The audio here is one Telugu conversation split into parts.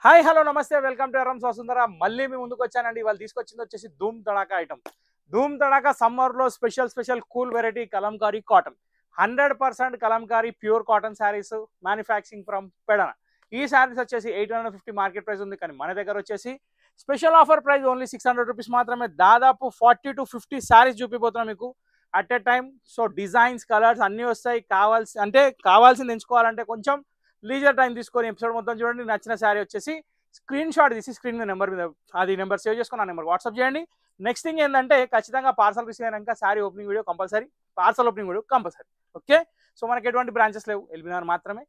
హాయ్ హలో నమస్తే వెల్కమ్ టు ఎర్రమ్స్ వసుంధర. మళ్ళీ మీ ముందుకు వచ్చానండి. వాళ్ళు తీసుకొచ్చింది వచ్చేసి ధూమ్ తడాకా ఐటమ్. ధూమ్ తడాకా సమ్మర్లో special cool variety Kalamkari cotton. 100% Kalamkari pure cotton saris manufacturing from Pedana. ఈ శారీస్ వచ్చేసి 850 మార్కెట్ ప్రైస్ ఉంది, కానీ మన దగ్గర వచ్చేసి special offer price only 600 rupees మాత్రమే. దాదాపు 40 to 50 శారీస్ చూపిపోతున్నాం మీకు at a time. So designs colours అన్నీ వస్తాయి. కావాల్సింది ఎంచుకోవాలంటే కొంచెం లీజర్ టైం తీసుకొని ఎపిసోడ్ మొత్తం చూడండి. నచ్చిన శారీ వచ్చేసి స్క్రీన్ షాట్ తీసి స్క్రీన్ మీద నెంబర్ సేవ్ చేసుకొని ఆ నెంబర్ వాట్సాప్ చేయండి. నెక్స్ట్ థింగ్ ఏంటంటే ఖచ్చితంగా పార్సల్ రిసీవ్ అయినాక sari opening video compulsory, parcel opening video compulsory. Okay, so మనకి ఎటువంటి బ్రాంచెస్ లేవు, ఎల్బీ నగర్ మాత్రమే.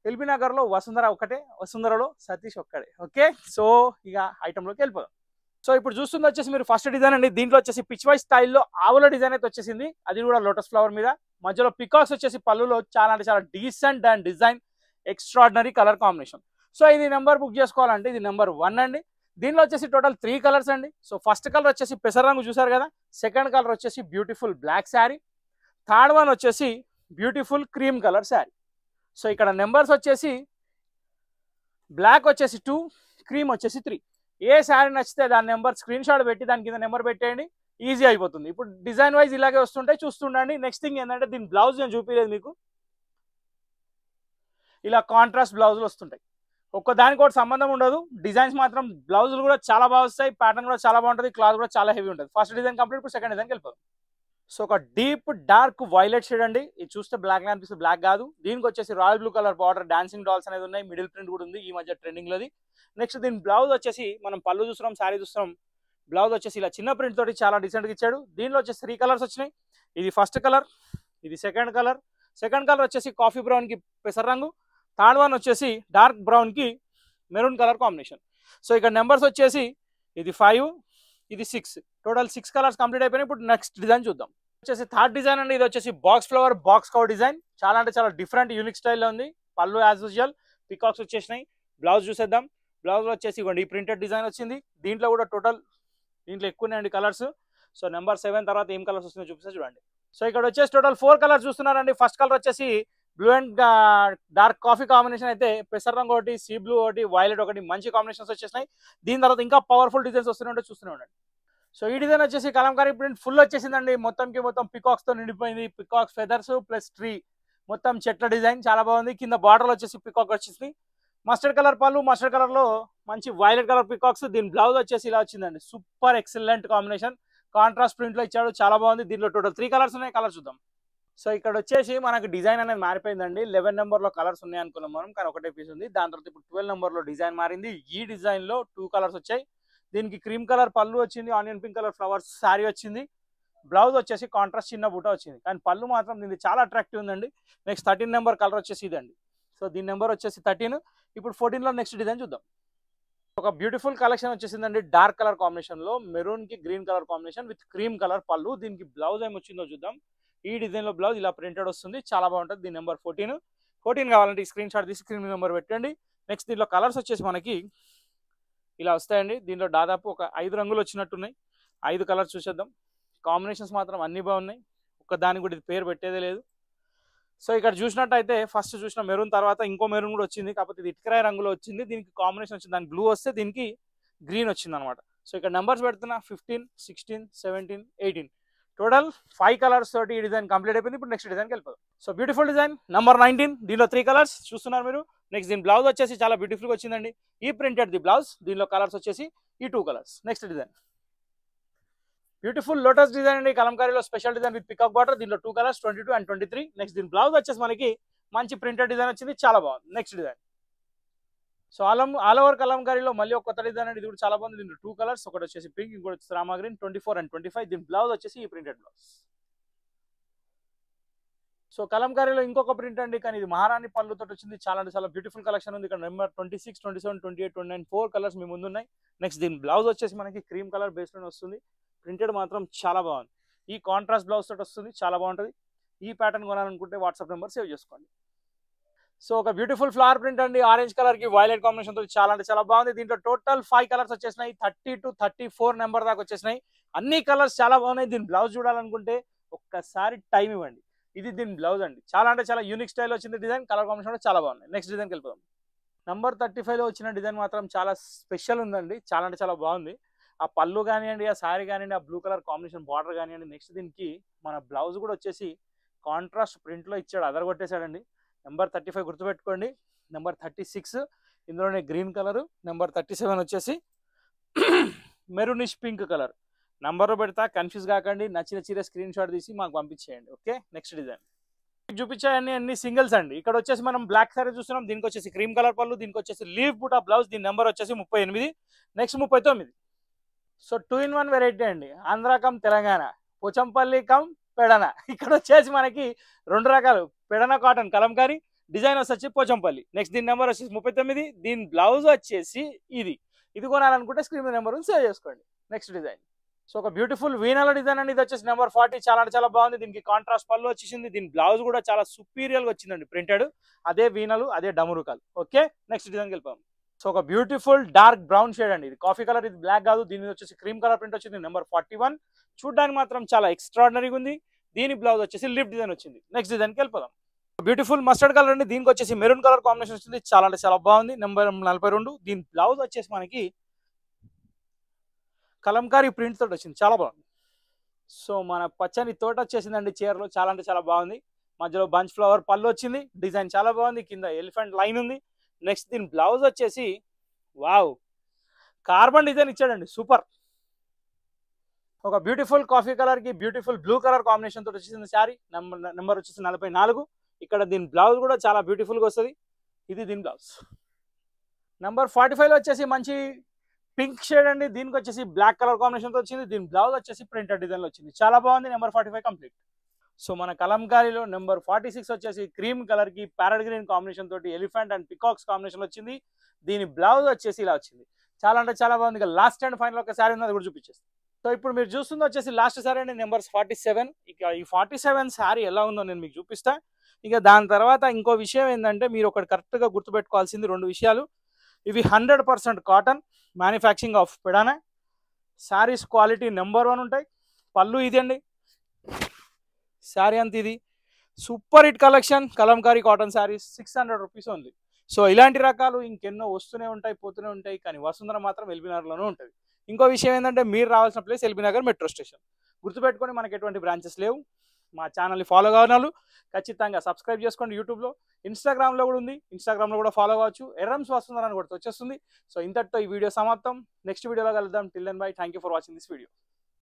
ఎల్బీ నగర్లో వసుంధర ఒకటే, వసుంధరలో సతీష్ ఒక్కడే. ఓకే, సో ఇక ఐటెంలోకి వెళ్ళిపోదాం. సో ఇప్పుడు చూస్తుంది వచ్చేసి మీరు ఫస్ట్ డిజైన్ అండి. దీంట్లో వచ్చేసి పిచ్ వైజ్ స్టైల్లో ఆవుల డిజైన్ అయితే వచ్చేసింది, అది కూడా లోటస్ ఫ్లవర్ మీద. మధ్యలో పికాక్స్ వచ్చేసి పళ్ళులో చాలా అంటే చాలా decent and design extraordinary colour combination. So ఇది నెంబర్ బుక్ చేసుకోవాలంటే ఇది నెంబర్ 1 అండి. దీనిలో వచ్చేసి టోటల్ 3 కలర్స్ అండి. సో ఫస్ట్ కలర్ వచ్చేసి పెసర రంగు చూసారు కదా, సెకండ్ కలర్ వచ్చేసి beautiful black sari, third one వచ్చేసి beautiful cream colour sari. So ఇక్కడ నెంబర్స్ వచ్చేసి బ్లాక్ వచ్చేసి 2, క్రీమ్ వచ్చేసి 3. ఏ శారీ నచ్చితే దాని నెంబర్ స్క్రీన్ షాట్ పెట్టి దాని కింద నెంబర్ పెట్టేయండి, ఈజీ అయిపోతుంది. ఇప్పుడు డిజైన్ వైజ్ ఇలాగే వస్తుంటాయి, చూస్తుండండి. నెక్స్ట్ థింగ్ ఏంటంటే దీని బ్లౌజ్ నేను చూపించలేదు మీకు, ఇలా కాంట్రాస్ట్ బ్లౌజులు వస్తుంటాయి. ఒక్కదానికి ఒకటి సంబంధం ఉండదు. డిజైన్స్ మాత్రం బ్లౌజులు కూడా చాలా బాగా వస్తాయి, ప్యాటర్న్ కూడా చాలా బాగుంటుంది, క్లాత్ కూడా చాలా హెవీ ఉంటుంది. ఫస్ట్ డిజైన్ కంప్లీట్, ఇప్పుడు సెకండ్ డిజైన్కి వెళ్ళిపోతుంది. సో ఒక డీప్ డార్క్ వైలెట్ షేడ్ అండి. ఇది చూస్తే బ్లాక్ లా అనిపిస్తుంది, బ్లాక్ కాదు. దీనికి వచ్చేసి royal blue colour border, dancing dolls అనేది ఉన్నాయి, మిడిల్ ప్రింట్ కూడా ఉంది, ఈ మధ్య ట్రెండింగ్ లోది. నెక్స్ట్ దీని బ్లౌజ్ వచ్చేసి మనం పళ్ళు చూస్తున్నాం, శారీ చూస్తున్నాం. బ్లౌజ్ వచ్చేసి ఇలా చిన్న ప్రింట్ తోటి చాలా డిసెంట్గా ఇచ్చాడు. దీనిలో వచ్చేసి 3 కలర్స్ వచ్చినాయి. ఇది ఫస్ట్ కలర్, ఇది సెకండ్ కలర్. సెకండ్ కలర్ వచ్చేసి కాఫీ బ్రౌన్ కి పెసర రంగు, థర్డ్ వన్ వచ్చేసి డార్క్ బ్రౌన్ కి మెరూన్ కలర్ కాంబినేషన్. సో ఇక్కడ నెంబర్స్ వచ్చేసి ఇది 5, ఇది 6, టోటల్ 6 కలర్స్ కంప్లీట్ అయిపోయినాయి. ఇప్పుడు నెక్స్ట్ డిజైన్ చూద్దాం. వచ్చేసి థర్డ్ డిజైన్ అండి. ఇది వచ్చేసి బాక్స్ ఫ్లవర్ బాక్స్ కవ్ డిజైన్, చాలా అంటే చాలా డిఫరెంట్ యూనిక్ స్టైల్లో ఉంది. పళ్ళు యాజ్ యూజువల్ పికాక్స్ వచ్చేసినాయి. బ్లౌజ్ చూసేద్దాం. బ్లౌజ్ వచ్చేసి ఇవ్వండి ఈ ప్రింటెడ్ డిజైన్ వచ్చింది. దీంట్లో కూడా దీంట్లో ఎక్కువనే కలర్స్. సో నెంబర్ 7 తర్వాత ఏం కలర్స్ వస్తుందో చూపిస్తే చూడండి. సో ఇక్కడ వచ్చేసి టోటల్ 4 కలర్స్ చూస్తున్నారండి. ఫస్ట్ కలర్ వచ్చేసి blue and dark coffee combination అయితే, పెసర రంగు ఒకటి, సీ బ్లూ ఒకటి, వైలెట్ ఒకటి, మంచి కాంబినేషన్స్ వచ్చేసినాయి. దీని తర్వాత ఇంకా పవర్ఫుల్ డిజైన్స్ వస్తూనే చూస్తూనే ఉండండి. సో ఈ డిజైన్ వచ్చేసి కలంకారీ ప్రింట్ ఫుల్ వచ్చేసిందండి. మొత్తం పికాక్స్ తో నిండిపోయింది. పికాక్స్ ఫెదర్స్ ప్లస్ ట్రీ, మొత్తం చెట్ల డిజైన్ చాలా బాగుంది. కింద బార్డర్ వచ్చేసి పికాక్ వచ్చేసి మస్టర్డ్ కలర్ పళ్ళు, మస్టర్డ్ కలర్ లో మంచి వైలెట్ కలర్ పికాక్స్. దీని బ్లౌజ్ వచ్చేసి ఇలా వచ్చిందండి. Super excellent combination, contrast print లో ఇచ్చాడు, చాలా బాగుంది. దీంట్లో టోటల్ 3 కలర్స్ ఉన్నాయి. కలర్ చూద్దాం. సో ఇక్కడ వచ్చేసి మనకు డిజైన్ అనేది మారిపోయిందండి. 11 నెంబర్లో కలర్స్ ఉన్నాయి అనుకున్నాం మనం, కానీ ఒకటే పీస్ ఉంది. దాని తర్వాత ఇప్పుడు 12 నెంబర్లో డిజైన్ మారింది. ఈ డిజైన్ లో 2 కలర్స్ వచ్చాయి. దీనికి క్రీమ్ కలర్ పళ్ళు వచ్చింది, onion pink colour flowers sari వచ్చింది. బ్లౌజ్ వచ్చేసి కాంట్రాస్ట్ చిన్న బూట వచ్చింది, కానీ పళ్ళు మాత్రం దీనికి చాలా అట్రాక్టివ్ ఉందండి. నెక్స్ట్ 13 నెంబర్ కలర్ వచ్చేసి ఇదండి. సో దీని నెంబర్ వచ్చేసి 13. ఇప్పుడు 14లో నెక్స్ట్ డిజైన్ చూద్దాం. ఒక బ్యూటిఫుల్ కలెక్షన్ వచ్చేసిందండి. డార్క్ కలర్ కాంబినేషన్ లో మెరూన్ కి green colour combination with cream colour పళ్ళు. దీనికి బ్లౌజ్ ఏమి వచ్చిందో చూద్దాం. ఈ డిజైన్ లో బ్లౌజ్ ఇలా ప్రింటెడ్ వస్తుంది, చాలా బాగుంటుంది. దీని నెంబర్ 14 కావాలంటే ఈ స్క్రీన్ షాట్ తీసి స్క్రీన్ నెంబర్ పెట్టండి. నెక్స్ట్ దీంట్లో కలర్స్ వచ్చేసి మనకి ఇలా వస్తాయండి. దీంట్లో దాదాపు ఒక 5 రంగులు వచ్చినట్టున్నాయి. 5 కలర్స్ చూసేద్దాం. కాంబినేషన్స్ మాత్రం అన్ని బాగున్నాయి, ఒక దానికి కూడా ఇది పేరు పెట్టేదే లేదు. సో ఇక్కడ చూసినట్టయితే ఫస్ట్ చూసిన మెరూన్ తర్వాత ఇంకో మెరూన్ కూడా వచ్చింది, కాకపోతే ఇది ఇటుకరాయి రంగులో వచ్చింది. దీనికి కాంబినేషన్ వచ్చింది, దానికి బ్లూ వస్తే దీనికి గ్రీన్ వచ్చింది అనమాట. సో ఇక్కడ నెంబర్స్ పెడుతున్నా 15, 16, 17, 18, టోటల్ 5 కలర్స్ తోటి ఈ డిజైన్ కంప్లీట్ అయిపోయింది. ఇప్పుడు నెక్స్ట్ డిజైన్కి వెళ్ళిపోదాం. So beautiful design number 19. దీనిలో 3 కలర్స్ చూస్తున్నారు మీరు. నెక్స్ట్ దీని బ్లౌజ్ వచ్చేసి చాలా బ్యూటిఫుల్గా వచ్చిందండి. ఈ ప్రింటెడ్ ది బ్లౌజ్. దీనిలో కలర్స్ వచ్చేసి ఈ 2 colours. Next design beautiful lotus design అండి. కలంకారీలో special design with peacock border. దీంట్లో 2 కలర్స్ 22 and 23. నెక్స్ట్ దీని బ్లౌజ్ వచ్చేసి మనకి మంచి ప్రింటెడ్ డిజైన్ వచ్చింది, చాలా బాగుంది. Next design. So all over కలంకారీలో మళ్ళీ ఒక కొత్త డిజైన్ అండి. ఇది కూడా చాలా బాగుంది. దీంట్లో 2 కలర్స్, ఒకటి వచ్చేసి పింక్, ఇంకోటి వచ్చేసి రామా గ్రీన్. 24 and 25. దీని బ్లౌజ్ వచ్చేసి ఈ ప్రింటెడ్ బ్లౌజ్. సో కలంకారీలో ఇంకొక ప్రింట్ అండి, కానీ ఇది మహారాణి పళ్ళుతో వచ్చింది. చాలా అంటే చాలా బ్యూటిఫుల్ కలెక్షన్ ఉంది. ఇక్కడ నెంబర్ 26, 27, 28, 29, 4 కలర్స్ మీ ముందు ఉన్నాయి. నెక్స్ట్ దీని బ్లౌజ్ వచ్చేసి మనకి క్రీమ్ కలర్ బేస్ లోనే వస్తుంది. ప్రింటెడ్ మాత్రం చాలా బాగుంది. ఈ కాంట్రాస్ట్ బ్లౌజ్ తోటి వస్తుంది, చాలా బాగుంటుంది. ఈ ప్యాటర్న్ కొనాలనుకుంటే వాట్సాప్ నెంబర్ సేవ్ చేసుకోండి. సో ఒక బ్యూటిఫుల్ ఫ్లవర్ ప్రింట్ అండి. ఆరెంజ్ కలర్ కి వైలెట్ కాంబినేషన్ తో చాలా అంటే చాలా బాగుంది. దీంట్లో టోటల్ 5 కలర్స్ వచ్చేసినాయి. 30 to 34 నెంబర్ దాకా వచ్చేసినాయి. అన్ని కలర్స్ చాలా బాగున్నాయి. దీని బ్లౌజ్ చూడాలనుకుంటే ఒక్కసారి టైం ఇవ్వండి. ఇది దీని బ్లౌజ్ అండి. చాలా అంటే చాలా యూనిక్ స్టైల్ వచ్చింది డిజైన్. కలర్ కాంబినేషన్ కూడా చాలా బాగున్నాయి. నెక్స్ట్ డిజైన్కి వెళ్ళిపోదాం. నెంబర్ 35లో వచ్చిన డిజైన్ మాత్రం చాలా స్పెషల్ ఉందండి. చాలా అంటే చాలా బాగుంది. ఆ పళ్ళు కానివ్వండి, ఆ శారీ కానివ్వండి, ఆ బ్లూ కలర్ కాంబినేషన్ బార్డర్ కానివ్వండి, నెక్స్ట్ దీనికి మన బ్లౌజ్ కూడా వచ్చేసి కాంట్రాస్ట్ ప్రింట్లో ఇచ్చాడు, అదరగొట్టేశాడండి. నెంబర్ 35 గుర్తుపెట్టుకోండి. నెంబర్ 36 ఇందులోనే గ్రీన్ కలరు. నెంబర్ 37 వచ్చేసి మెరూనిష్ పింక్ కలర్. నంబర్ పెడతా, కన్ఫ్యూజ్ కాకండి. నచ్చిన చీర స్క్రీన్ షాట్ తీసి మాకు పంపించేయండి. ఓకే, నెక్స్ట్ డిజైన్ చూపించాయని అన్ని సింగిల్స్ అండి. ఇక్కడ వచ్చేసి మనం బ్లాక్ సారీ చూస్తున్నాం. దీనికి వచ్చేసి క్రీమ్ కలర్ పళ్ళు, దీనికి వచ్చేసి లీవ్ బూటా బ్లౌజ్. దీని నెంబర్ వచ్చేసి 38, నెక్స్ట్ 39. సో 2 in 1 వెరైటీ అండి. Andhra cum Telangana, Pochampally cum Pedana. ఇక్కడ వచ్చేసి మనకి 2 రకాలు, పెడన కాటన్ కలంకారీ, డిజైన్ వచ్చి పోచంపల్లి. నెక్స్ట్ దీని నెంబర్ వచ్చేసి 39, దీని బ్లౌజ్ వచ్చేసి ఇది కొనాలనుకుంటే స్క్రీన్ మీద నెంబర్ సేవ్ చేసుకోండి. నెక్స్ట్ డిజైన్ సో ఒక బ్యూటిఫుల్ వీణాల డిజైన్ అండి. ఇది వచ్చేసి నెంబర్ 40, చాలా అంటే చాలా బాగుంది. దీనికి కాంట్రాస్ట్ పళ్ళు వచ్చేసింది. దీని బ్లౌజ్ కూడా చాలా సుపీరియర్ గా వచ్చిందండి, ప్రింటెడ్. అదే వీణలు, అదే డమరుకాలు. ఓకే, నెక్స్ట్ డిజైన్కి వెళ్ళిపోయాం. సో ఒక బ్యూటిఫుల్ డార్క్ బ్రౌన్ షేడ్ అండి. ఇది కాఫీ కలర్, ఇది బ్లాక్ కాదు. దీని మీద వచ్చేసి క్రీమ్ కలర్ ప్రింట్ వచ్చింది. నెంబర్ 41 చూడడానికి మాత్రం చాలా ఎక్స్ట్రాడినరీగా ఉంది. దీని బ్లౌజ్ వచ్చేసి లిఫ్ట్ డిజైన్ వచ్చింది. నెక్స్ట్ డిజైన్కి వెళ్ళిపోదాం. బ్యూటిఫుల్ మస్టర్డ్ కలర్ అండి. దీనికి వచ్చేసి మెరూన్ కలర్ కాంబినేషన్ వచ్చింది. చాలా అంటే చాలా బాగుంది. నెంబర్ 42. దీని బ్లౌజ్ వచ్చేసి మనకి కలంకారీ ప్రింట్ తోటి వచ్చింది, చాలా బాగుంది. సో మన పచ్చని తోట వచ్చేసిందండి చీరలో, చాలా అంటే చాలా బాగుంది. మధ్యలో బంచ్ ఫ్లవర్ పళ్ళు వచ్చింది. డిజైన్ చాలా బాగుంది. కింద ఎలిఫెంట్ లైన్ ఉంది. నెక్స్ట్ దీని బ్లౌజ్ వచ్చేసి వావ్, కార్బన్ డిజైన్ ఇచ్చాడండి, సూపర్. ఒక బ్యూటిఫుల్ కాఫీ కలర్ కి బ్యూటిఫుల్ బ్లూ కలర్ కాంబినేషన్ తోటి వచ్చేసింది శారీ. నెంబర్ వచ్చేసి 44. ఇక్కడ దీని బ్లౌజ్ కూడా చాలా బ్యూటిఫుల్గా వస్తుంది. ఇది దీని బ్లౌజ్. నెంబర్ 45 వచ్చేసి మంచి పింక్ షేడ్ అండి. దీనికి వచ్చేసి బ్లాక్ కలర్ కాంబినేషన్ తో వచ్చింది. దీని బ్లౌజ్ వచ్చేసి ప్రింటెడ్ డిజైన్ లో వచ్చింది, చాలా బాగుంది. Number 45 complete. సో మన కలంకారీలో నెంబర్ 46 వచ్చేసి క్రీమ్ కలర్ కి ప్యారెట్ గ్రీన్ కాంబినేషన్ తోటి ఎలిఫెంట్ అండ్ పికాక్స్ కాంబినేషన్ వచ్చింది. దీని బ్లౌజ్ వచ్చేసి ఇలా వచ్చింది, చాలా అంటే చాలా బాగుంది. ఇక లాస్ట్ అండ్ ఫైనల్ ఒక శారీ ఉన్నది కూడా చూపించేస్తాను. సో ఇప్పుడు మీరు చూస్తుంది వచ్చేసి లాస్ట్ శారీ అండి, నెంబర్ 47. ఇక ఈ 47 శారీ ఎలా ఉందో నేను మీకు చూపిస్తా. ఇక దాని తర్వాత ఇంకో విషయం ఏంటంటే, మీరు ఒకటి కరెక్ట్గా గుర్తుపెట్టుకోవాల్సింది 2 విషయాలు. ఇవి 100% cotton, manufacturing of Pedana. Saris quality number 1 ఉంటాయి. పళ్ళు ఇది అండి, శారీ అంత ఇది. Super hit collection, Kalamkari cotton saris 600 rupees ఉంది. సో ఇలాంటి రకాలు ఇంకెన్నో వస్తూనే ఉంటాయి, పోతూనే ఉంటాయి. కానీ వసుంధర మాత్రం ఎల్బీ నగర్లోనే ఉంటుంది. ఇంకో విషయం ఏంటంటే, మీరు రావాల్సిన place LB Nagar metro station. గుర్తుపెట్టుకొని, మనకి ఎటువంటి బ్రాంచెస్ లేవు. మా ఛానల్ని ఫాలో కావాలి, ఖచ్చితంగా సబ్స్క్రైబ్ చేసుకోండి. యూట్యూబ్లో, ఇన్స్టాగ్రామ్లో కూడా ఉంది. ఇన్స్టాగ్రామ్లో కూడా ఫాలో కావచ్చు. ఎర్రమ్స్ వస్తుందని కూడా వచ్చేస్తుంది. సో ఇంతటితో ఈ వీడియో సమాప్తం. నెక్స్ట్ వీడియోలో కలుద్దాం. Till then bye. Thank you for watching this video.